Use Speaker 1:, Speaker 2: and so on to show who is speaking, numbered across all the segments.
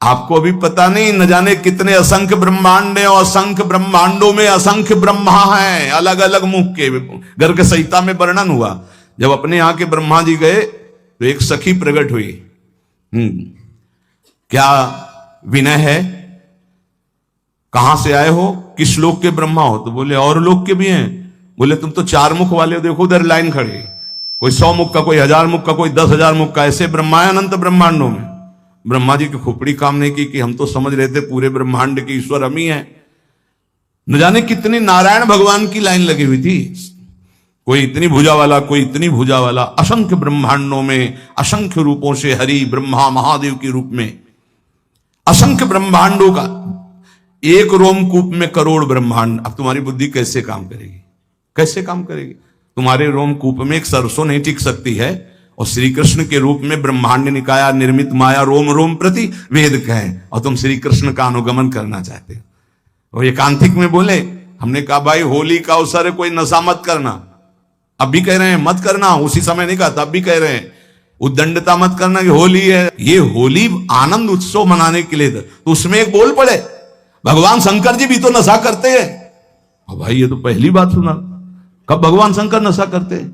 Speaker 1: आपको अभी पता नहीं, न जाने कितने असंख्य ब्रह्मांड हैं और असंख्य ब्रह्मांडों में असंख्य ब्रह्मा हैं, अलग अलग मुख के। गर्ग संहिता में वर्णन हुआ, जब अपने यहां के ब्रह्मा जी गए तो एक सखी प्रकट हुई। क्या विनय है, कहां से आए हो, किस लोक के ब्रह्मा हो? तो बोले और लोक के भी हैं। बोले तुम तो 4 मुख वाले हो, देखो उधर लाइन खड़ी, कोई 100 मुख का, कोई 1000 मुख का, कोई 10,000 मुख का, ऐसे ब्रह्मा है अनंत ब्रह्मांडों में। ब्रह्मा जी की खोपड़ी काम नहीं की कि हम तो समझ रहे थे पूरे ब्रह्मांड के ईश्वर हम ही हैं। न जाने कितनी नारायण भगवान की लाइन लगी हुई थी, कोई इतनी भुजा वाला, कोई इतनी भुजा वाला। असंख्य ब्रह्मांडों में असंख्य रूपों से हरि ब्रह्मा महादेव के रूप में असंख्य ब्रह्मांडों का एक रोमकूप में करोड़ ब्रह्मांड। अब तुम्हारी बुद्धि कैसे काम करेगी, कैसे काम करेगी? तुम्हारे रोमकूप में एक सरसों नहीं टिक सकती है, और श्री कृष्ण के रूप में ब्रह्मांड निकाया निर्मित माया रोम रोम प्रति वेद कहें, और तुम श्री कृष्ण का अनुगमन करना चाहते हो। और एकांतिक में बोले, हमने कहा भाई होली का अवसर है, कोई नशा मत करना। अब भी कह रहे हैं मत करना, उसी समय नहीं कहा तब भी कह रहे हैं उद्दंडता मत करना कि होली है। ये होली आनंद उत्सव मनाने के लिए तो उसमें एक बोल पड़े, भगवान शंकर जी भी तो नशा करते हैं। अब भाई ये तो पहली बात सुना, कब भगवान शंकर नशा करते हैं?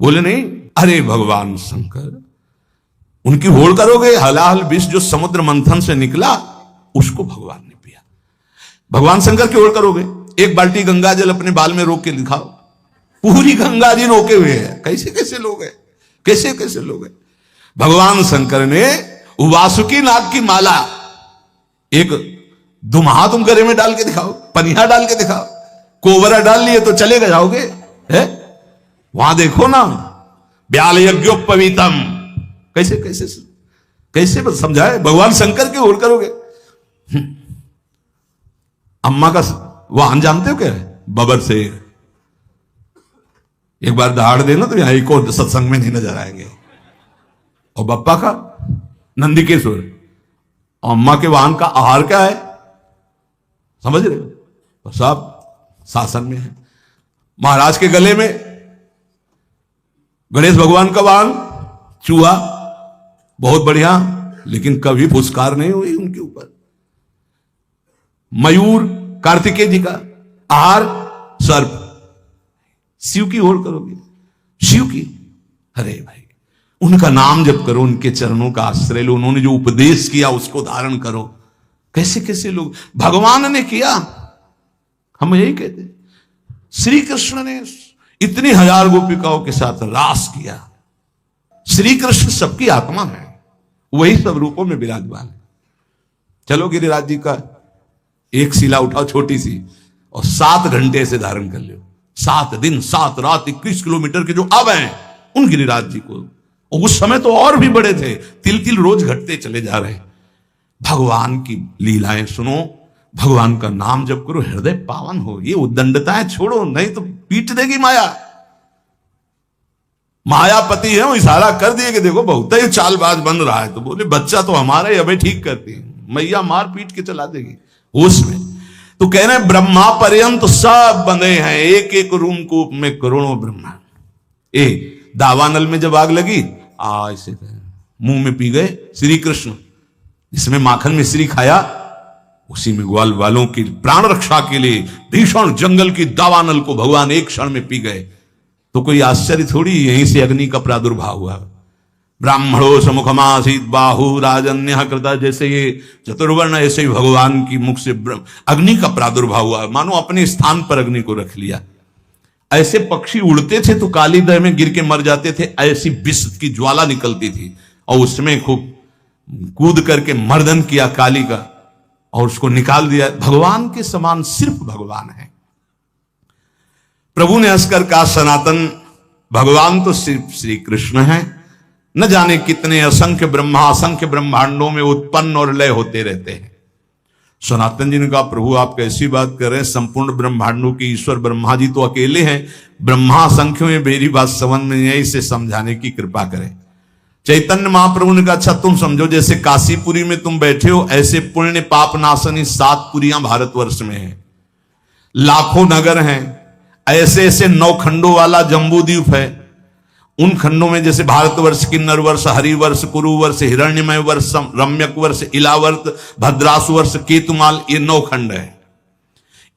Speaker 1: बोले नहीं, अरे भगवान शंकर, उनकी होड़ करोगे, हलाहल विष जो समुद्र मंथन से निकला उसको भगवान ने पिया। भगवान शंकर की होड़ करोगे, एक बाल्टी गंगा जल अपने बाल में रोक के दिखाओ, पूरी गंगा जी रोके हुए हैं। कैसे कैसे लोग हैं, कैसे कैसे लोग हैं। भगवान शंकर ने वासुकी नाग की माला एक दुम्हा तुम गले में डाल के दिखाओ, पनिया डाल के दिखाओ, कोबरा डाल लिए तो चले जाओगे है? वहां देखो ना, ब्याल यज्ञोपवीतम, कैसे कैसे कैसे समझाए। भगवान शंकर की ओर करोगे। अम्मा का वाहन जानते हो क्या है? बबर से एक बार दहाड़ देना तो यहां एक और सत्संग में नहीं नजर आएंगे। और बप्पा का नंदिकेश्वर। अम्मा के वाहन का आहार क्या है, समझ रहे हो? तो सब शासन में है। महाराज के गले में गणेश भगवान का वाहन चूहा, बहुत बढ़िया, लेकिन कभी फुसकार नहीं हुई उनके ऊपर। मयूर कार्तिकेय जी का आहार सर्प। शिव की ओर करोगे, शिव की, अरे भाई उनका नाम जप करो, उनके चरणों का आश्रय लो, उन्होंने जो उपदेश किया उसको धारण करो। कैसे कैसे लोग, भगवान ने किया, हम यही कहते। श्री कृष्ण ने इतनी 1000 गोपिकाओं के साथ रास किया। श्री कृष्ण सबकी आत्मा है, वही सब रूपों में विराजमान है। चलो गिरिराज जी का एक शिला उठाओ छोटी सी, और 7 घंटे से धारण कर लो। 7 दिन 7 रात 21 किलोमीटर के जो अब हैं उन गिरिराज जी को। और उस समय तो और भी बड़े थे, तिल तिल रोज घटते चले जा रहे। भगवान की लीलाएं सुनो, भगवान का नाम जप करो, हृदय पावन हो। ये उद्दंडताएं छोड़ो, नहीं तो पीट देगी माया। मायापति है, वो इशारा कर दिए कि देखो बहुत ही चालबाज बन रहा है, तो बोले बच्चा तो हमारा ही, अबे ठीक करती है, मैया मार पीट के चला देगी उसमें। तो कह रहे ब्रह्मा पर्यंत सब बंधे हैं, एक एक रूम कूप में करोड़ों ब्रह्मा। दावानल में जब आग लगी, ऐसे मुंह में पी गए श्री कृष्ण, जिसमें माखन मिश्री खाया, उसी में ग्वाल वालों की प्राण रक्षा के लिए भीषण जंगल की दावानल को भगवान एक क्षण में पी गए। तो कोई आश्चर्य थोड़ी, यहीं से अग्नि का प्रादुर्भाव हुआ। ब्राह्मणों समुखमासीत बाहु राजन्य कृता, जैसे ये चतुर्वर्ण, ऐसे ही भगवान की मुख से अग्नि का प्रादुर्भाव हुआ, मानो अपने स्थान पर अग्नि को रख लिया। ऐसे पक्षी उड़ते थे तो काली दह में गिर के मर जाते थे, ऐसी विष की ज्वाला निकलती थी, और उसमें खूब कूद करके मर्दन किया काली का, और उसको निकाल दिया। भगवान के समान सिर्फ भगवान है। प्रभु ने हंसकर कहा, सनातन भगवान तो सिर्फ श्री कृष्ण है, न जाने कितने असंख्य ब्रह्मा असंख्य ब्रह्मांडों में उत्पन्न और लय होते रहते हैं। सनातन जी ने कहा, प्रभु आप कैसी बात कर रहे हैं, संपूर्ण ब्रह्मांडों के ईश्वर ब्रह्मा जी तो अकेले हैं, ब्रह्मा असंख्य में मेरी बात समझ में नहीं है, इसे समझाने की कृपा करें। चैतन्य महाप्रभु ने कहा, अच्छा तुम समझो, जैसे काशीपुरी में तुम बैठे हो, ऐसे पुण्य पाप नाशनी 7 पुरियां भारतवर्ष में हैं, लाखों नगर हैं, ऐसे ऐसे 9 खंडों वाला जम्बू द्वीप है, उन खंडों में जैसे भारतवर्ष, किन्नर वर्ष, हरिवर्ष, कुरुवर्ष, हिरण्यमय वर्ष, रम्यक वर्ष, इलावर्त, भद्रासु वर्ष, केतुमाल, ये 9 खंड है।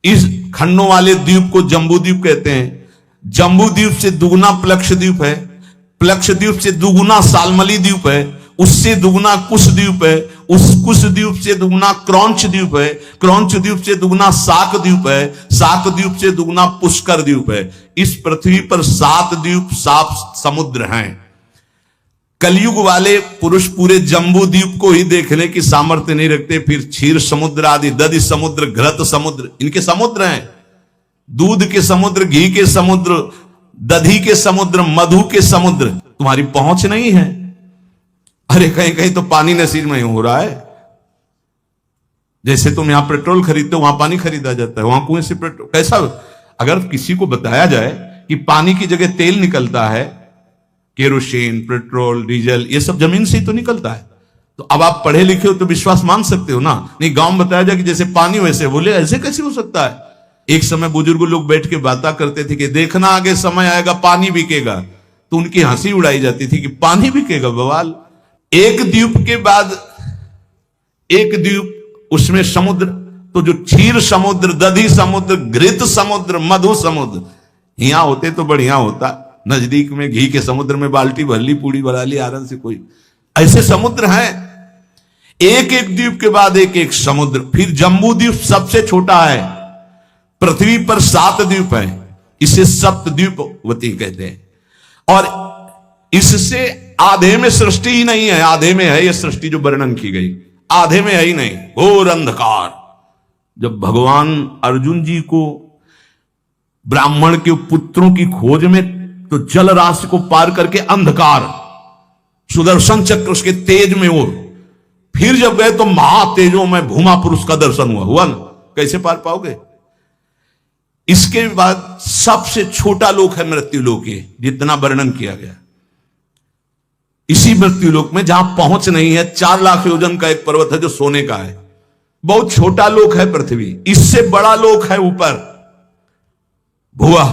Speaker 1: इस खंडों वाले द्वीप को जम्बू द्वीप कहते हैं। जम्बू द्वीप से दुगुना प्लक्ष द्वीप है, प्लक्ष द्वीप से दुगुना सालमली द्वीप है, उससे दुगुना कुश द्वीप है, उस कुश द्वीप से दुगुना क्रौंच द्वीप है, क्रौंच द्वीप से दुगुना साक द्वीप है, साक द्वीप से दुगुना पुष्कर द्वीप है। इस पृथ्वी पर 7 द्वीप, 7 समुद्र हैं। कलयुग वाले पुरुष पूरे जम्बू द्वीप को ही देखने की सामर्थ्य नहीं रखते, फिर क्षीर समुद्र आदि, दधि समुद्र, घृत समुद्र, इनके समुद्र हैं। दूध के समुद्र, घी के समुद्र, दधी के समुद्र, मधु के समुद्र, तुम्हारी पहुंच नहीं है। अरे कहीं कहीं तो पानी नसीब नहीं हो रहा है। जैसे तुम यहां पेट्रोल खरीदते हो, वहां पानी खरीदा जाता है, वहां कुएं से पेट्रोल। कैसा अगर किसी को बताया जाए कि पानी की जगह तेल निकलता है, केरोसिन, पेट्रोल, डीजल, ये सब जमीन से ही तो निकलता है, तो अब आप पढ़े लिखे हो तो विश्वास मान सकते हो ना। नहीं, गांव में बताया जाए कि जैसे पानी वैसे, बोले ऐसे कैसे हो सकता है। एक समय बुजुर्ग लोग बैठ के बातें करते थे कि देखना आगे समय आएगा पानी बिकेगा, तो उनकी हंसी उड़ाई जाती थी कि पानी बिकेगा, बवाल। एक द्वीप के बाद एक द्वीप, उसमें समुद्र, तो जो क्षीर समुद्र, दधी समुद्र, घृत समुद्र, मधु समुद्र, यहां होते तो बढ़िया होता। नजदीक में घी के समुद्र में बाल्टी भर ली, पूड़ी बना ली आराम से। कोई ऐसे समुद्र हैं, एक एक द्वीप के बाद एक एक समुद्र। फिर जम्बू द्वीप सबसे छोटा है, पृथ्वी पर 7 द्वीप है, इसे सप्तद्वीपवती कहते हैं। और इससे आधे में सृष्टि ही नहीं है, आधे में है यह सृष्टि जो वर्णन की गई, आधे में है ही नहीं, घोर अंधकार। जब भगवान अर्जुन जी को ब्राह्मण के पुत्रों की खोज में, तो जल राशि को पार करके अंधकार, सुदर्शन चक्र उसके तेज में और फिर जब गए तो महातेजों में भूमा पुरुष का दर्शन हुआ ना, कैसे पार पाओगे। इसके बाद सबसे छोटा लोक है मृत्यु लोक, जितना वर्णन किया गया। इसी मृत्यु लोक में जहां पहुंच नहीं है, 4 लाख योजन का एक पर्वत है जो सोने का है, बहुत छोटा लोक है पृथ्वी। इससे बड़ा लोक है ऊपर, भुआ,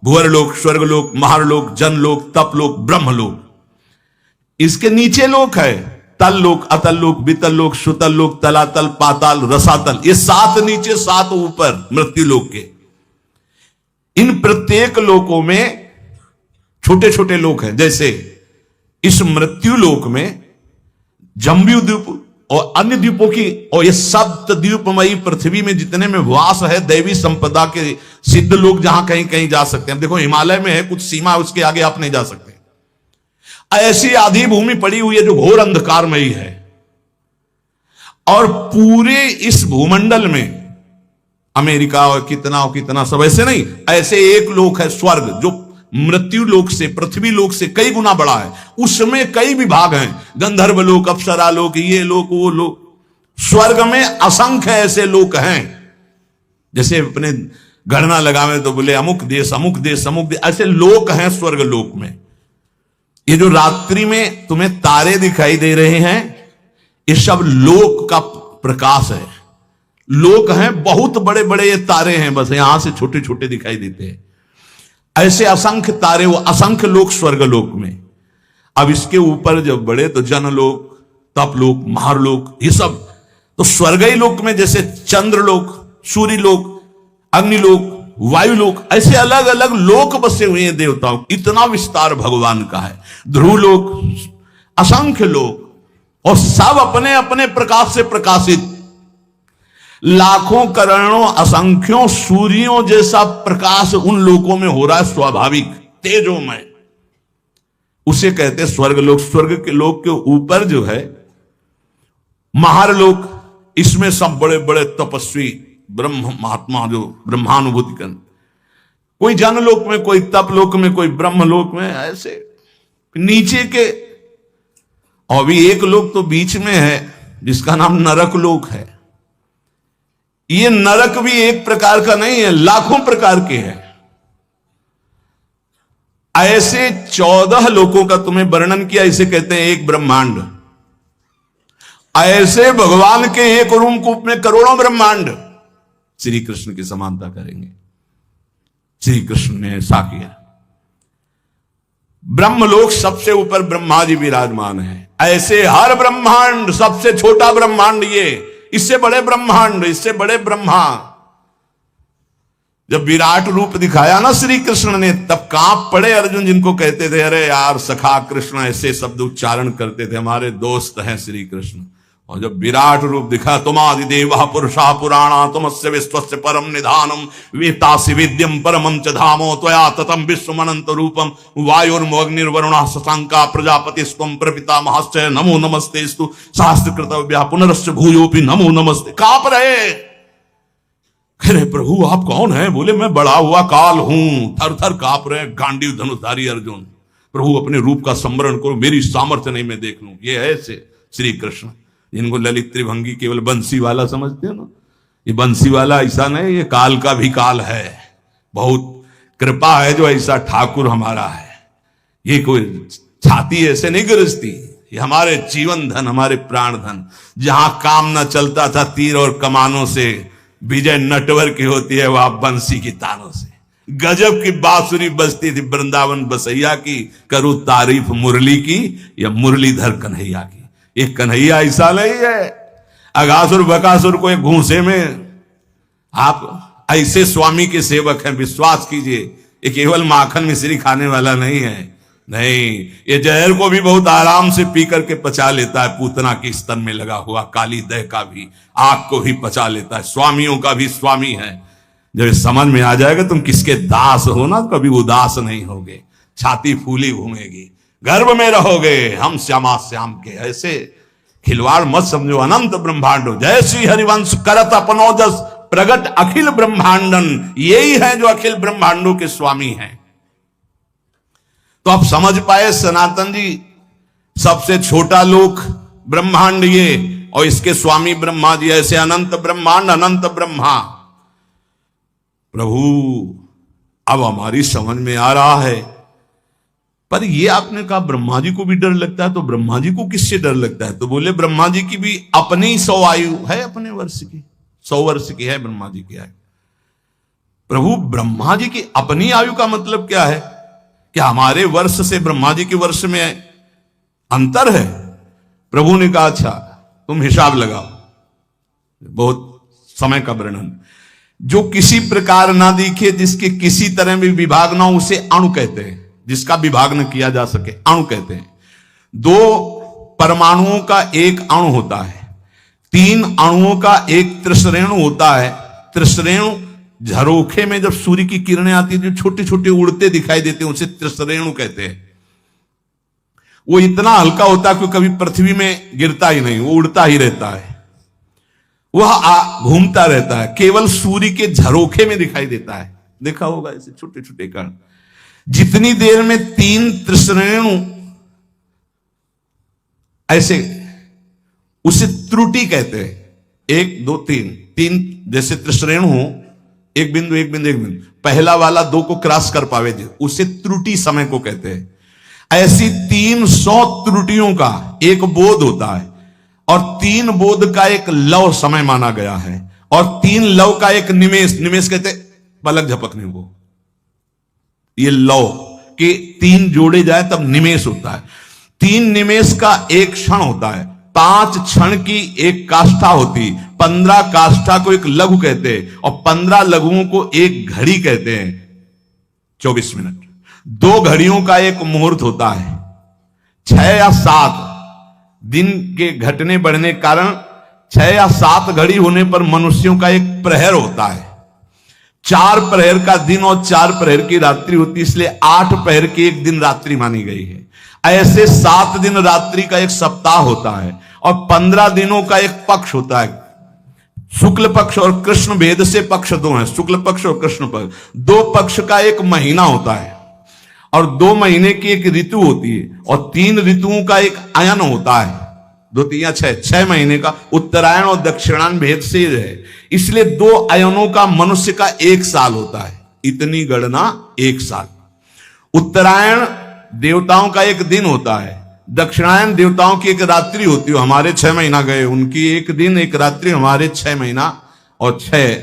Speaker 1: भुवरलोक, स्वर्गलोक, महारलोक, जनलोक, तपलोक, ब्रह्मलोक। इसके नीचे लोक है तल लोक, अतल लोक, बीतल लोक, सुतल लोक, तलातल, पाताल, रसातल। ये 7 नीचे 7 ऊपर मृत्यु लोक के। इन प्रत्येक लोकों में छोटे छोटे लोक हैं। जैसे इस मृत्यु लोक में जम्बू द्वीप और अन्य द्वीपों की, और ये सप्त द्वीपमयी पृथ्वी में जितने में वास है दैवी संपदा के सिद्ध लोग, जहां कहीं कहीं जा सकते हैं। देखो हिमालय में है कुछ सीमा, उसके आगे आप नहीं जा सकते। ऐसी आधी भूमि पड़ी हुई है जो घोर अंधकारमयी है। और पूरे इस भूमंडल में अमेरिका और कितना सब ऐसे नहीं, ऐसे एक लोक है स्वर्ग, जो मृत्यु लोक से, पृथ्वी लोक से कई गुना बड़ा है। उसमें कई विभाग हैं, गंधर्व लोक, अप्सरा लोक, ये लोक, वो लोक। स्वर्ग में असंख्य ऐसे लोक हैं। जैसे अपने गणना लगावे तो बोले अमुक देश, अमुक देश, अमुक देश, ऐसे लोक हैं स्वर्ग लोक में। ये जो रात्रि में तुम्हें तारे दिखाई दे रहे हैं, ये सब लोक का प्रकाश है। लोक हैं, बहुत बड़े बड़े ये तारे हैं, बस यहां से छोटे छोटे दिखाई देते हैं। ऐसे असंख्य तारे, वो असंख्य लोक स्वर्ग लोक में। अब इसके ऊपर जब बढ़े तो जनलोक, तपलोक, महारलोक, ये सब तो स्वर्गीय लोक में जैसे चंद्रलोक, सूर्यलोक, अग्निलोक, वायुलोक, ऐसे अलग अलग लोक बसे हुए हैं देवताओं। इतना विस्तार भगवान का है। ध्रुवलोक, असंख्य लोक, और सब अपने अपने प्रकाश से प्रकाशित। लाखों करोड़ों असंख्यों सूर्यों जैसा प्रकाश उन लोकों में हो रहा है, स्वाभाविक तेजोमय। उसे कहते हैं स्वर्गलोक। स्वर्ग के लोक के ऊपर जो है महारलोक, इसमें सब बड़े बड़े तपस्वी ब्रह्म महात्मा जो ब्रह्मानुभूति कर, कोई जनलोक में, कोई तपलोक में, कोई ब्रह्मलोक में, ऐसे नीचे के। और भी एक लोक तो बीच में है जिसका नाम नरक लोक है। ये नरक भी एक प्रकार का नहीं है, लाखों प्रकार के हैं। ऐसे 14 लोकों का तुम्हें वर्णन किया, इसे कहते हैं एक ब्रह्मांड। ऐसे भगवान के एक रूपकूप में करोड़ों ब्रह्मांड श्री कृष्ण की समानता करेंगे। श्री कृष्ण ने ऐसा किया। ब्रह्मलोक सबसे ऊपर ब्रह्मा जी विराजमान है। ऐसे हर ब्रह्मांड, सबसे छोटा ब्रह्मांड ये, इससे बड़े ब्रह्मांड, इससे बड़े ब्रह्मा। जब विराट रूप दिखाया ना श्री कृष्ण ने, तब कांप पड़े अर्जुन, जिनको कहते थे अरे यार सखा कृष्ण, ऐसे शब्द उच्चारण करते थे, हमारे दोस्त हैं श्री कृष्ण। और जब विराट रूप दिखा, तुम आदिदेवा पुरुषा पुराणा तुमस्य विश्वस्य परम निधानम वेतासि विद्यम परमं च धामो त्वया ततम विश्वमनंत रूपम वायुर्मोग्निर्वरुणा शशांका प्रजापतिस्त्वं प्रपितामहश्च नमो नमस्तेस्तु शास्त्रकृतव्या पुनरश्च भूयोपि नमो नमस्ते। कांप रहे, अरे प्रभु आप कौन है? बोले मैं बड़ा हुआ काल हूं। थर थर कांप रहे गांडीव धनुषधारी अर्जुन। प्रभु अपने रूप का स्मरण करो, मेरी सामर्थ्य नहीं मैं देख लूं। ये है ऐसे श्री कृष्ण, जिनको ललित त्रिभंगी केवल बंसी वाला समझते हो ना, ये बंसी वाला ऐसा नहीं, ये काल का भी काल है। बहुत कृपा है जो ऐसा ठाकुर हमारा है। ये कोई छाती ऐसे नहीं गरजती, ये हमारे जीवन धन, हमारे प्राण धन। जहां काम न चलता था तीर और कमानों से, विजय नटवर की होती है वहां बंसी की तानों से। गजब की बांसुरी बजती थी वृंदावन बसैया की, करूं तारीफ मुरली की या मुरलीधर कन्हैया की। एक कन्हैया ऐसा नहीं है, अगासुर बकासुर को एक घूंसे में। आप ऐसे स्वामी के सेवक हैं, विश्वास कीजिए। ये केवल माखन मिश्री खाने वाला नहीं है, नहीं, ये जहर को भी बहुत आराम से पी करके पचा लेता है। पूतना के स्तन में लगा हुआ काली दह का भी, आग को भी पचा लेता है। स्वामियों का भी स्वामी है। जब समझ में आ जाएगा तुम किसके दास हो ना, कभी उदास नहीं होगे, छाती फूली घूमेगी, गर्भ में रहोगे। हम श्यामा श्याम के ऐसे खिलवाड़ मत समझो। अनंत ब्रह्मांडो जय श्री हरिवंश करत अपनो जस प्रगट अखिल ब्रह्मांडन, यही है जो अखिल ब्रह्मांडों के स्वामी हैं। तो आप समझ पाए सनातन जी, सबसे छोटा लोक ब्रह्मांड ये, और इसके स्वामी ब्रह्मा जी। ऐसे अनंत ब्रह्मांड, अनंत ब्रह्मा। प्रभु अब हमारी समझ में आ रहा है। पर ये आपने कहा ब्रह्मा जी को भी डर लगता है, तो ब्रह्मा जी को किससे डर लगता है? तो बोले ब्रह्मा जी की भी अपनी 100 आयु है, अपने वर्ष की 100 वर्ष की है ब्रह्मा जी की आयु। प्रभु ब्रह्मा जी की अपनी आयु का मतलब क्या है? क्या हमारे वर्ष से ब्रह्मा जी के वर्ष में अंतर है? प्रभु ने कहा अच्छा तुम हिसाब लगाओ। बहुत समय का वर्णन। जो किसी प्रकार ना दिखे, जिसके किसी तरह में विभाग ना हो, उसे अणु कहते हैं। जिसका विभाग न किया जा सके अणु कहते हैं। 2 परमाणुओं का एक अणु होता है, 3 अणुओं का एक त्रिश्रेणु होता है। त्रिश्रेणु झरोखे में जब सूर्य की किरणें आती है, जो छोटे छोटे उड़ते दिखाई देते हैं, उसे त्रिश्रेणु कहते हैं। वो इतना हल्का होता है कि कभी पृथ्वी में गिरता ही नहीं, वो उड़ता ही रहता है, वह घूमता रहता है, केवल सूर्य के झरोखे में दिखाई देता है। देखा होगा ऐसे छोटे छोटे कण। जितनी देर में 3 त्रिश्रेणु ऐसे, उसे त्रुटि कहते हैं। 1 2 3 जैसे त्रिश्रेणु हो, एक बिंदु एक बिंदु एक बिंदु, पहला वाला 2 को क्रॉस कर पावे, उसे त्रुटि समय को कहते हैं। ऐसी 300 त्रुटियों का एक बोध होता है, और 3 बोध का एक लव समय माना गया है, और 3 लव का एक निमेष, निमेष कहते पलक झपकने को। ये लव के 3 जोड़े जाए तब निमेष होता है। 3 निमेष का एक क्षण होता है, 5 क्षण की एक काष्ठा होती, 15 काष्ठा को एक लघु कहते हैं, और 15 लघुओं को एक घड़ी कहते हैं। 24 मिनट। 2 घड़ियों का एक मुहूर्त होता है। 6 या 7 दिन के घटने बढ़ने के कारण 6 या 7 घड़ी होने पर मनुष्यों का एक प्रहर होता है। 4 प्रहर का दिन और 4 प्रहर की रात्रि होती है, इसलिए 8 प्रहर की एक दिन रात्रि मानी गई है। ऐसे 7 दिन रात्रि का एक सप्ताह होता है, और 15 दिनों का एक पक्ष होता है। शुक्ल पक्ष और कृष्ण भेद से पक्ष 2 हैं, शुक्ल पक्ष और कृष्ण पक्ष। 2 पक्ष का एक महीना होता है, और 2 महीने की एक ऋतु होती है, और 3 ऋतुओं का एक अयन होता है। 2 3 6 महीने का उत्तरायण और दक्षिणायन भेद से है, इसलिए 2 अयनों का मनुष्य का 1 साल होता है। इतनी गणना 1 साल। उत्तरायण देवताओं का एक दिन होता है, दक्षिणायन देवताओं की एक रात्रि होती है। हमारे 6 महीना गए, उनकी एक दिन एक रात्रि, हमारे 6 महीना और 6,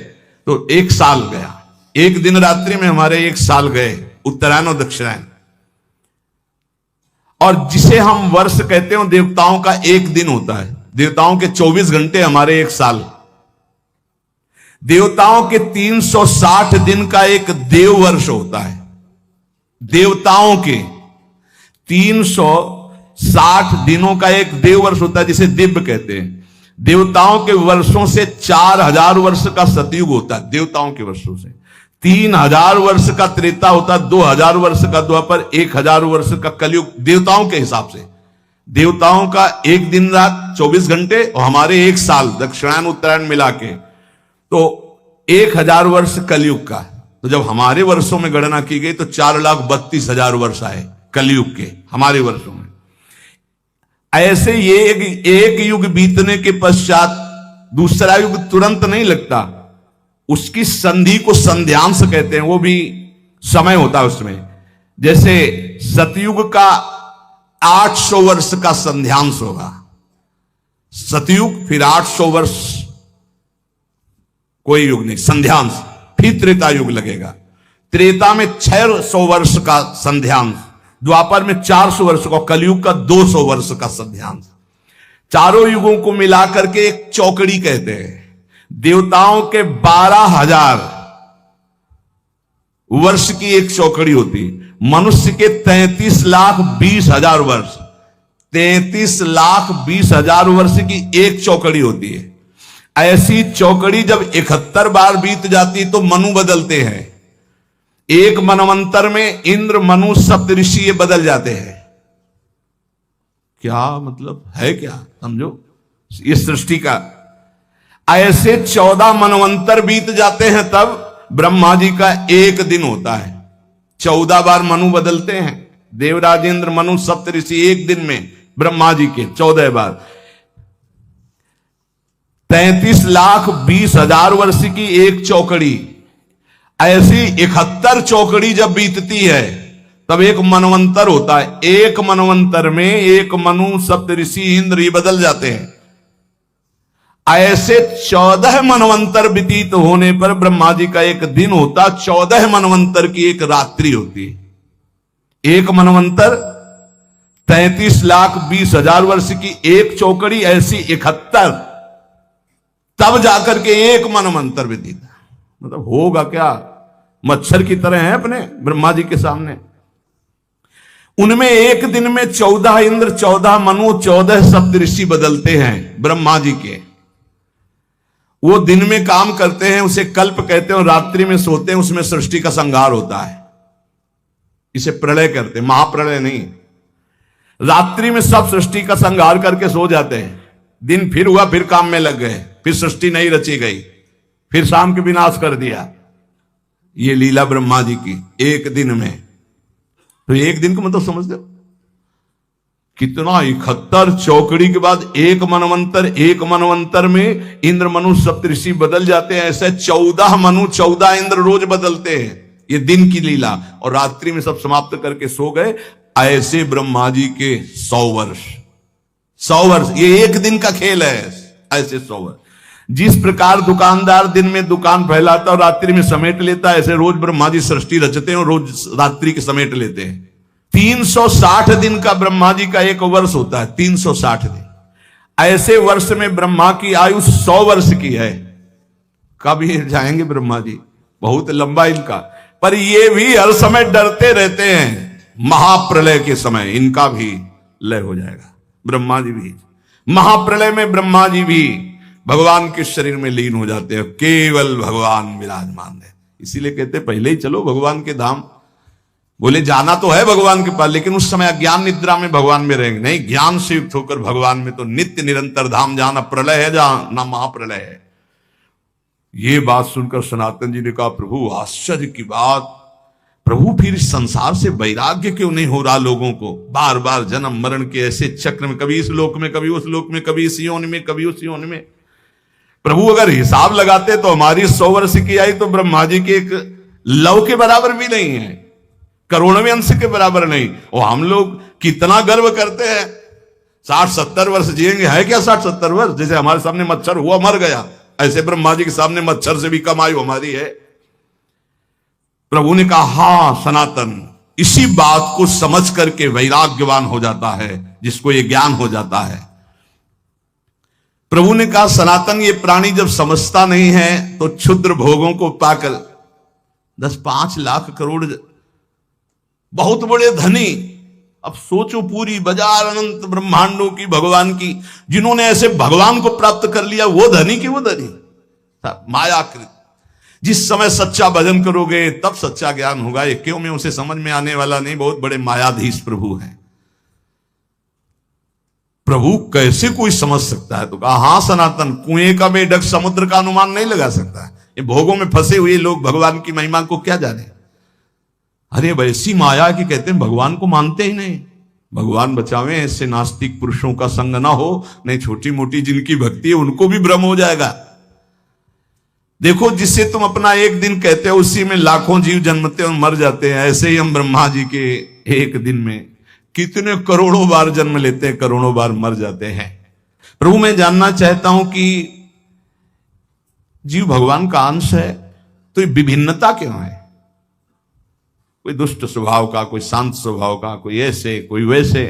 Speaker 1: तो 1 साल गया। एक दिन रात्रि में हमारे 1 साल गए, उत्तरायण और दक्षिणायन। और जिसे हम वर्ष कहते हैं देवताओं का एक दिन होता है। देवताओं के 24 घंटे हमारे एक साल। देवताओं के 360 दिन का एक देव वर्ष होता है। देवताओं के 360 दिनों का एक देव वर्ष होता है, जिसे दिव्य कहते हैं। देवताओं के वर्षों से 4000 वर्ष का सतयुग होता है। देवताओं के वर्षों से 3000 वर्ष का त्रेता होता है, 2000 वर्ष का द्वापर, 1000 वर्ष का कलयुग। देवताओं के हिसाब से देवताओं का एक दिन रात 24 घंटे और हमारे एक साल दक्षिणायन उत्तरायण मिला के, तो 1000 वर्ष कलयुग का। तो जब हमारे वर्षों में गणना की गई तो 4,32,000 वर्ष आए कलयुग के हमारे वर्षों में। ऐसे ये एक युग बीतने के पश्चात दूसरा युग तुरंत नहीं लगता, उसकी संधि को संध्यांश कहते हैं। वो भी समय होता है उसमें। जैसे सतयुग का 800 वर्ष का संध्यांश होगा, सतयुग, फिर 800 वर्ष कोई युग नहीं संध्यांश, फिर त्रेता युग लगेगा। त्रेता में 600 वर्ष का संध्यांश, द्वापर में 400 वर्ष का, कलयुग का 200 वर्ष का संध्यांश। चारों युगों को मिलाकर के एक चौकड़ी कहते हैं। देवताओं के 12,000 वर्ष की एक चौकड़ी होती, मनुष्य के 33,20,000 वर्ष, 33,20,000 वर्ष की एक चौकड़ी होती है। ऐसी चौकड़ी जब 71 बार बीत जाती तो मनु बदलते हैं। एक मनवंतर में इंद्र, मनु, सप्तऋषि ये बदल जाते हैं। क्या मतलब है, क्या समझो ये सृष्टि का। ऐसे 14 मनवंतर बीत जाते हैं तब ब्रह्मा जी का एक दिन होता है। 14 बार मनु बदलते हैं, देवराजेंद्र, मनु, सप्तऋषि एक दिन में ब्रह्मा जी के 14 बार। 33,20,000 वर्ष की एक चौकड़ी। ऐसी 71 चौकड़ी जब बीतती है तब एक मनवंतर होता है। एक मनवंतर में एक मनु, सप्तऋषि, इंद्र ये बदल जाते हैं। ऐसे 14 मनवंतर व्यतीत होने पर ब्रह्मा जी का एक दिन होता, 14 मनवंतर की एक रात्रि होती है। एक मनवंतर 33,20,000 वर्ष की एक चौकड़ी, ऐसी 71, तब जाकर के एक मनवंतर व्यतीत। मतलब होगा क्या, मच्छर की तरह है अपने ब्रह्मा जी के सामने। उनमें एक दिन में 14 इंद्र, 14 मनु, 14 सप्तऋषि बदलते हैं ब्रह्मा जी के। वो दिन में काम करते हैं, उसे कल्प कहते हैं, और रात्रि में सोते हैं, उसमें सृष्टि का संहार होता है। इसे प्रलय करते हैं, महाप्रलय नहीं। रात्रि में सब सृष्टि का संहार करके सो जाते हैं। दिन फिर हुआ, फिर काम में लग गए, फिर सृष्टि नहीं रची गई, फिर शाम के विनाश कर दिया। ये लीला ब्रह्मा जी की एक दिन में। तो एक दिन को मतलब समझ दो कितना, 71 चौकड़ी के बाद एक मनवंतर, एक मनवंतर में इंद्र, मनु, सप्तऋषि बदल जाते हैं। ऐसे 14 मनु, 14 इंद्र रोज बदलते हैं। ये दिन की लीला। और रात्रि में सब समाप्त करके सो गए। ऐसे ब्रह्मा जी के 100 वर्ष, 100 वर्ष, ये एक दिन का खेल है। ऐसे 100 वर्ष। जिस प्रकार दुकानदार दिन में दुकान फैलाता और रात्रि में समेट लेता है, ऐसे रोज ब्रह्मा जी सृष्टि रचते हैं और रोज रात्रि के समेट लेते हैं। 360 दिन का ब्रह्मा जी का एक वर्ष होता है, 360 दिन। ऐसे वर्ष में ब्रह्मा की आयु 100 वर्ष की है। कब ये जाएंगे ब्रह्मा जी, बहुत लंबा इनका। पर ये भी हर समय डरते रहते हैं, महाप्रलय के समय इनका भी लय हो जाएगा। ब्रह्मा जी भी महाप्रलय में, ब्रह्मा जी भी भगवान के शरीर में लीन हो जाते हैं, केवल भगवान विराजमान है। इसीलिए कहते पहले ही चलो भगवान के धाम। बोले जाना तो है भगवान के पास, लेकिन उस समय अज्ञान निद्रा में भगवान में रहेंगे। नहीं, ज्ञान से युक्त होकर भगवान में तो नित्य निरंतर धाम, जहां ना प्रलय है, जहां ना महाप्रलय है। ये बात सुनकर सनातन जी ने कहा, प्रभु आश्चर्य की बात, प्रभु फिर संसार से वैराग्य क्यों नहीं हो रहा लोगों को? बार बार जन्म मरण के ऐसे चक्र में, कभी इस लोक में, कभी उस लोक में, कभी इस योनि में, कभी उस योनि में। प्रभु अगर हिसाब लगाते तो हमारी 100 वर्ष की आई तो ब्रह्मा जी के एक लव के बराबर भी नहीं है, करोड़वें अंश के बराबर नहीं। और हम लोग कितना गर्व करते हैं, 60-70 वर्ष जिएंगे। है क्या 60-70 वर्ष? जैसे हमारे सामने मच्छर हुआ मर गया, ऐसे ब्रह्मा जी के सामने मच्छर से भी कम आयु हमारी है। प्रभु ने कहा, हां सनातन, इसी बात को समझ करके वैराग्यवान हो जाता है, जिसको ये ज्ञान हो जाता है। प्रभु ने कहा सनातन ये प्राणी जब समझता नहीं है तो क्षुद्र भोगों को पाकर 10-5 लाख करोड़ बहुत बड़े धनी, अब सोचो पूरी बाजार अनंत ब्रह्मांडों की भगवान की, जिन्होंने ऐसे भगवान को प्राप्त कर लिया, वो धनी की वो धनी मायाकृत। जिस समय सच्चा भजन करोगे तब सच्चा ज्ञान होगा। ये क्यों में उसे समझ में आने वाला नहीं, बहुत बड़े मायाधीश प्रभु हैं। प्रभु कैसे कोई समझ सकता है? तो कहा हां सनातन, कुएं का मेढक समुद्र का अनुमान नहीं लगा सकता। ये भोगों में फंसे हुए लोग भगवान की महिमा को क्या जाने। अरे वैसी माया की कहते हैं भगवान को मानते ही नहीं। भगवान बचावे ऐसे नास्तिक पुरुषों का संग ना हो, नहीं छोटी मोटी जिनकी भक्ति है उनको भी भ्रम हो जाएगा। देखो जिससे तुम अपना एक दिन कहते हो उसी में लाखों जीव जन्मते और मर जाते हैं। ऐसे ही हम ब्रह्मा जी के एक दिन में कितने करोड़ों बार जन्म लेते हैं, करोड़ों बार मर जाते हैं। प्रभु मैं जानना चाहता हूं कि जीव भगवान का अंश है तो ये विभिन्नता क्यों है? कोई दुष्ट स्वभाव का, कोई शांत स्वभाव का, कोई ऐसे कोई वैसे,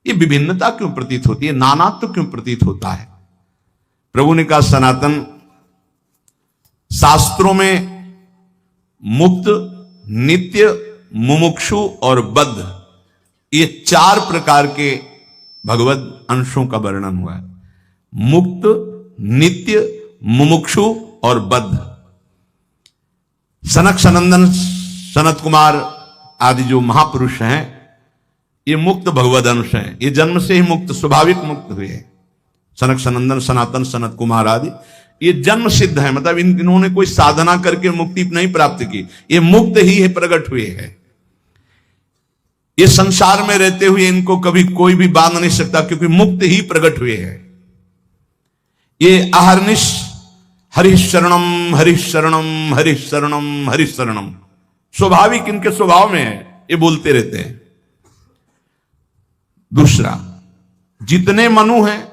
Speaker 1: ये विभिन्नता क्यों प्रतीत होती है? नानात्व क्यों प्रतीत होता है? प्रभु ने कहा सनातन शास्त्रों में मुक्त, नित्य, मुमुक्षु और बद्ध, ये 4 प्रकार के भगवत अंशों का वर्णन हुआ है। मुक्त, नित्य, मुमुक्षु और बद्ध। सनक सनंदन सनत कुमार आदि जो महापुरुष हैं ये मुक्त भगवद अंश हैं। ये जन्म से ही मुक्त, स्वाभाविक मुक्त हुए हैं। सनक सनंदन सनातन सनत कुमार आदि ये जन्म सिद्ध है, मतलब इन्होंने कोई साधना करके मुक्ति नहीं प्राप्त की, ये मुक्त ही है, प्रकट हुए हैं। ये संसार में रहते हुए इनको कभी कोई भी बांध नहीं सकता, क्योंकि मुक्त ही प्रकट हुए हैं। ये अहर्निश हरिशरणम हरिशरणम हरिशरणम हरिशरणम, स्वाभाविक इनके स्वभाव में है, ये बोलते रहते हैं। दूसरा, जितने मनु हैं,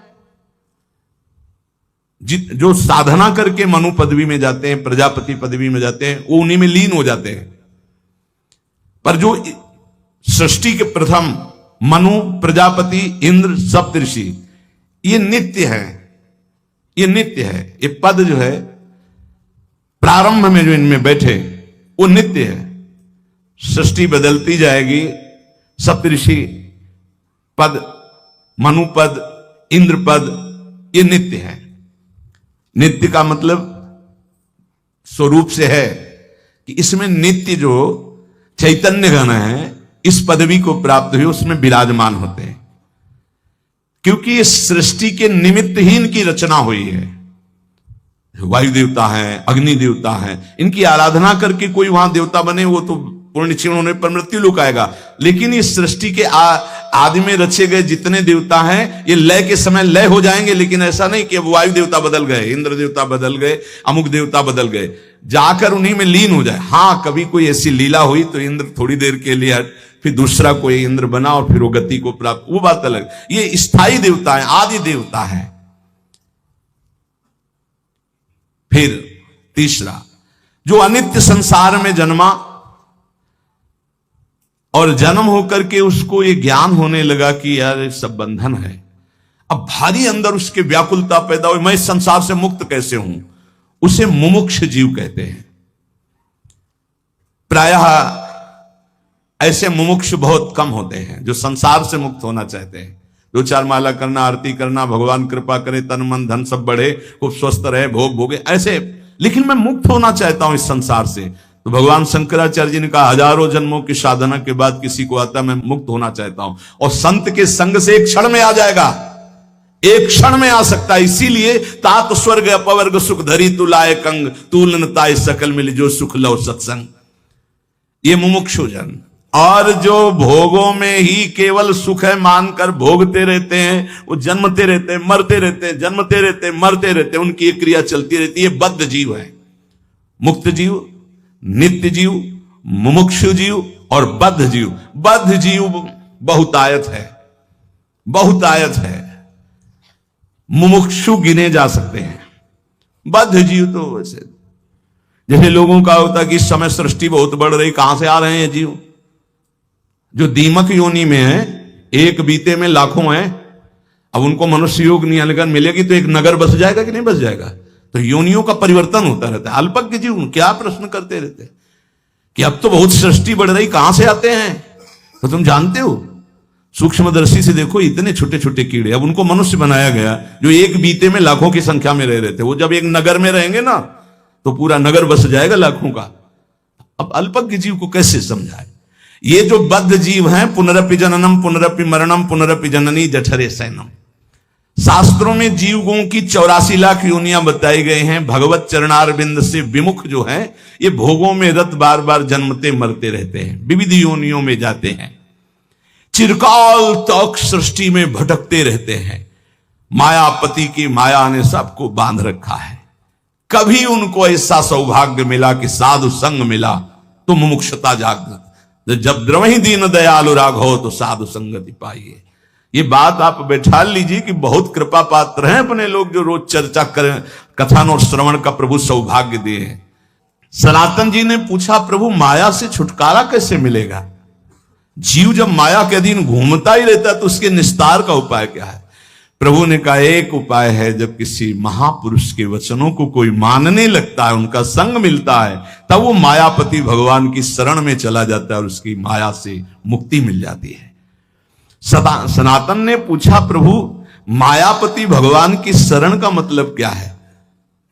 Speaker 1: जो साधना करके मनु पदवी में जाते हैं, प्रजापति पदवी में जाते हैं, वो उन्हीं में लीन हो जाते हैं। पर जो सृष्टि के प्रथम मनु, प्रजापति, इंद्र, सप्तऋषि, ये नित्य है, ये नित्य है। ये पद जो है प्रारंभ में जो इनमें बैठे वो नित्य है। सृष्टि बदलती जाएगी, सप्तऋषि पद, मनु पद, इंद्र पद, ये नित्य है। नित्य का मतलब स्वरूप से है कि इसमें नित्य जो चैतन्य गण है इस पदवी को प्राप्त हुए उसमें विराजमान होते हैं, क्योंकि इस सृष्टि के निमित्त ही इनकी रचना हुई है। वायु देवता है, अग्नि देवता है, इनकी आराधना करके कोई वहां देवता बने वो तो पूर्ण क्षीण होने पर मृत्यु लोक आएगा। लेकिन इस सृष्टि के आदि में रचे गए जितने देवता हैं ये लय के समय लय हो जाएंगे, लेकिन ऐसा नहीं कि वायु देवता बदल गए, इंद्र देवता बदल गए, अमुक देवता बदल गए, जाकर उन्हीं में लीन हो जाए। हाँ, कभी कोई ऐसी लीला हुई तो इंद्र थोड़ी देर के लिए फिर दूसरा कोई इंद्र बना और फिर वो गति को प्राप्त, वो बात अलग। ये स्थायी देवता है, आदि देवता है। फिर तीसरा, जो अनित्य संसार में जन्मा और जन्म होकर के उसको ये ज्ञान होने लगा कि यार ये सब बंधन है। अब भारी अंदर उसके व्याकुलता पैदा हुई, मैं इस संसार से मुक्त कैसे हूं, उसे मुमुक्ष जीव कहते हैं। प्रायः ऐसे मुमुक्ष बहुत कम होते हैं जो संसार से मुक्त होना चाहते हैं। 2-4 माला करना, आरती करना, भगवान कृपा करे, तन मन धन सब बढ़े, खूब स्वस्थ रहे, भोग भोगे, ऐसे। लेकिन मैं मुक्त होना चाहता हूं इस संसार से। तो भगवान शंकराचार्य जी ने कहा हजारों जन्मों की साधना के बाद किसी को आता मैं मुक्त होना चाहता हूं, और संत के संग से एक क्षण में आ जाएगा, एक क्षण में आ सकता है। इसीलिए तात स्वर्ग अपवर्ग सुख धरी तू लाए कंग, तूलन ताय सकल मिल जो सुख लो सत्संग। ये मुमुक्षु जन। और जो भोगों में ही केवल सुख है मानकर भोगते रहते हैं, वो जन्मते रहते हैं, मरते रहते हैं, जन्मते रहते हैं, मरते रहते हैं, उनकी एक क्रिया चलती रहती है। बद्ध जीव है। मुक्त जीव, नित्य जीव, मुमुक्षु जीव और बद्ध जीव। बद्ध जीव बहुतायत है, बहुतायत है। मुमुक्षु गिने जा सकते हैं, बद्ध जीव तो वैसे जैसे लोगों का होता है कि इस समय सृष्टि बहुत बढ़ रही, कहां से आ रहे हैं जीव, जो दीमक योनि में है, एक बीते में लाखों हैं। अब उनको मनुष्य योग नहीं अगर मिलेगी तो एक नगर बस जाएगा कि नहीं बस जाएगा? तो योनियों का परिवर्तन होता रहता है। अल्पज्ञ जीव क्या प्रश्न करते रहते हैं कि अब तो बहुत सृष्टि बढ़ रही, कहां से आते हैं? तो तुम जानते हो, सूक्ष्मदर्शी से देखो, इतने छोटे छोटे कीड़े, अब उनको मनुष्य बनाया गया जो एक बीते में लाखों की संख्या में रह रहे थे। वो जब एक नगर में रहेंगे ना तो पूरा नगर बस जाएगा लाखों का। अब अल्पज्ञ जीव को कैसे समझाए? ये जो बद्ध जीव हैं, पुनरपि जननम पुनरपि मरणम पुनरपि जननी जठरे सैनम। शास्त्रों में जीवों की 84 लाख योनियां बताई गई हैं। भगवत चरणारविंद से विमुख जो है, ये भोगों में रत बार बार जन्मते मरते रहते हैं, विविध योनियों में जाते हैं, चिरकाल तक सृष्टि में भटकते रहते हैं। मायापति की माया ने सबको बांध रखा है। कभी उनको ऐसा सौभाग्य मिला कि साधु संग मिला तो मुमुक्षता जागृत। जब द्रवहि दीन दयालु राघव तो साधु संगति पाइए। ये बात आप बैठा लीजिए कि बहुत कृपा पात्र हैं अपने लोग जो रोज चर्चा करें, कथन और श्रवण का प्रभु सौभाग्य दिए हैं। सनातन जी ने पूछा, प्रभु माया से छुटकारा कैसे मिलेगा? जीव जब माया के अधीन घूमता ही रहता है तो उसके निस्तार का उपाय क्या है? प्रभु ने कहा, एक उपाय है, जब किसी महापुरुष के वचनों को कोई मानने लगता है, उनका संग मिलता है, तब वो मायापति भगवान की शरण में चला जाता है और उसकी माया से मुक्ति मिल जाती है। सनातन ने पूछा, प्रभु मायापति भगवान की शरण का मतलब क्या है,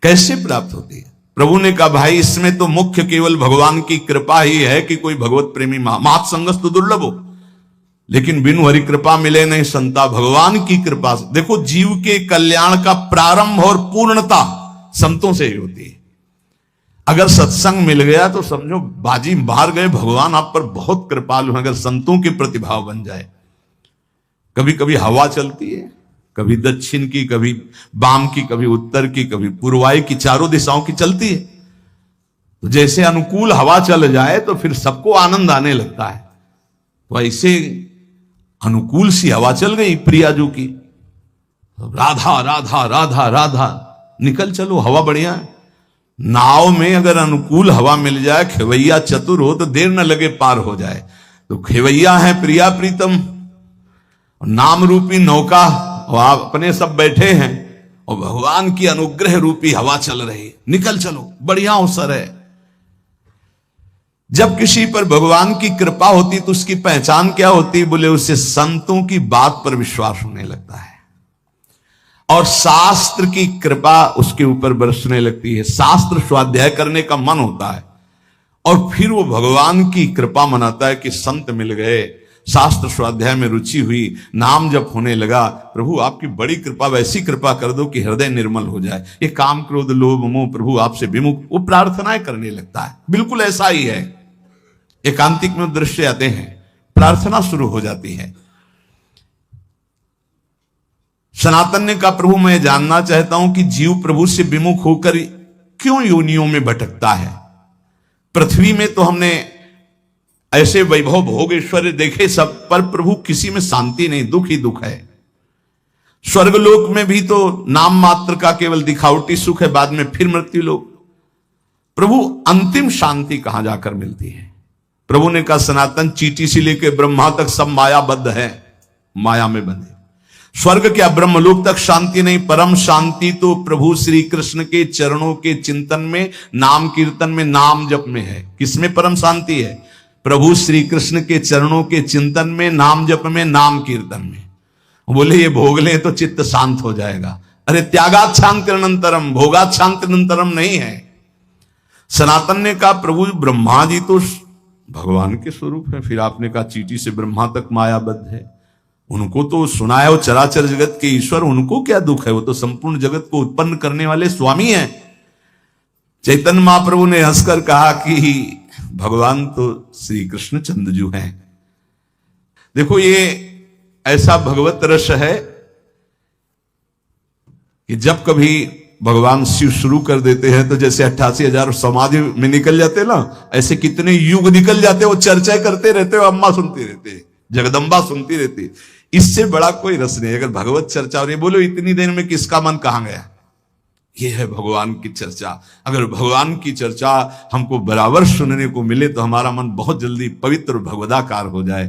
Speaker 1: कैसे प्राप्त होती है? प्रभु ने कहा, भाई इसमें तो मुख्य केवल भगवान की कृपा ही है कि कोई भगवत प्रेमी मात संगस्त दुर्लभ हो, लेकिन बिनु हरि कृपा मिले नहीं संता। भगवान की कृपा से देखो, जीव के कल्याण का प्रारंभ और पूर्णता संतों से ही होती है। अगर सत्संग मिल गया तो समझो बाजी बाहर गए, भगवान आप पर बहुत कृपालु हैं। अगर संतों के प्रतिभाव बन जाए, कभी कभी हवा चलती है, कभी दक्षिण की, कभी वाम की, कभी उत्तर की, कभी पूर्वाई की, चारों दिशाओं की चलती है। तो जैसे अनुकूल हवा चल जाए तो फिर सबको आनंद आने लगता है। तो ऐसे अनुकूल सी हवा चल गई प्रियाजू की, राधा राधा राधा राधा, निकल चलो, हवा बढ़िया है। नाव में अगर अनुकूल हवा मिल जाए, खेवैया चतुर हो तो देर न लगे पार हो जाए। तो खेवैया है प्रिया प्रीतम, नाम रूपी नौका, और आप अपने सब बैठे हैं और भगवान की अनुग्रह रूपी हवा चल रही, निकल चलो, बढ़िया अवसर है। जब किसी पर भगवान की कृपा होती तो उसकी पहचान क्या होती? बोले उसे संतों की बात पर विश्वास होने लगता है और शास्त्र की कृपा उसके ऊपर बरसने लगती है। शास्त्र स्वाध्याय करने का मन होता है और फिर वो भगवान की कृपा मनाता है कि संत मिल गए, शास्त्र स्वाध्याय में रुचि हुई, नाम जप होने लगा। प्रभु आपकी बड़ी कृपा, वैसी कृपा कर दो कि हृदय निर्मल हो जाए, ये काम क्रोध लोभ मोह प्रभु आपसे विमुख, वो प्रार्थनाएं करने लगता है। बिल्कुल ऐसा ही है, एकांतिक में दृश्य आते हैं, प्रार्थना शुरू हो जाती है। सनातन ने कहा, प्रभु मैं जानना चाहता हूं कि जीव प्रभु से विमुख होकर क्यों योनियों में भटकता है? पृथ्वी में तो हमने ऐसे वैभव भोग ऐश्वर्य देखे सब, पर प्रभु किसी में शांति नहीं, दुख ही दुख है। स्वर्गलोक में भी तो नाम मात्र का केवल दिखावटी सुख है, बाद में फिर मृत्यु लोक। प्रभु अंतिम शांति कहां जाकर मिलती है? प्रभु ने कहा, सनातन चींटी से लेकर ब्रह्मा तक सब मायाबद्ध है, माया में बंधे। स्वर्ग क्या ब्रह्मलोक तक शांति नहीं, परम शांति तो प्रभु श्री कृष्ण के चरणों के चिंतन में, नाम कीर्तन में, नाम जप में है। किसमें परम शांति है? प्रभु श्री कृष्ण के चरणों के चिंतन में, नाम जप में, नाम कीर्तन में। बोले ये भोग ले तो चित्त शांत हो जाएगा। अरे त्यागात शांतिरनंतरम, भोगात शांतिरनंतरम नहीं है। सनातन ने कहा, प्रभु ब्रह्मा जी तो भगवान के स्वरूप है, फिर आपने कहा चींटी से ब्रह्मा तक मायाबद्ध है, उनको तो सुना है वो चराचर जगत के ईश्वर, उनको क्या दुख है? वो तो संपूर्ण जगत को उत्पन्न करने वाले स्वामी हैं। चैतन्य महाप्रभु ने हंसकर कहा कि भगवान तो श्री कृष्ण चंद्रजू हैं। देखो ये ऐसा भगवत रस है कि जब कभी भगवान शिव शुरू कर देते हैं तो जैसे 88,000 समाधि में निकल जाते ना, ऐसे कितने युग निकल जाते, वो चर्चा करते रहते, वो अम्मा सुनती रहती, जगदम्बा सुनती रहती। इससे बड़ा कोई रस नहीं। अगर भगवत चर्चा और ये बोलो इतनी देर में किसका मन कहां गया? ये है भगवान की चर्चा। अगर भगवान की चर्चा हमको बराबर सुनने को मिले तो हमारा मन बहुत जल्दी पवित्र भगवदाकार हो जाए।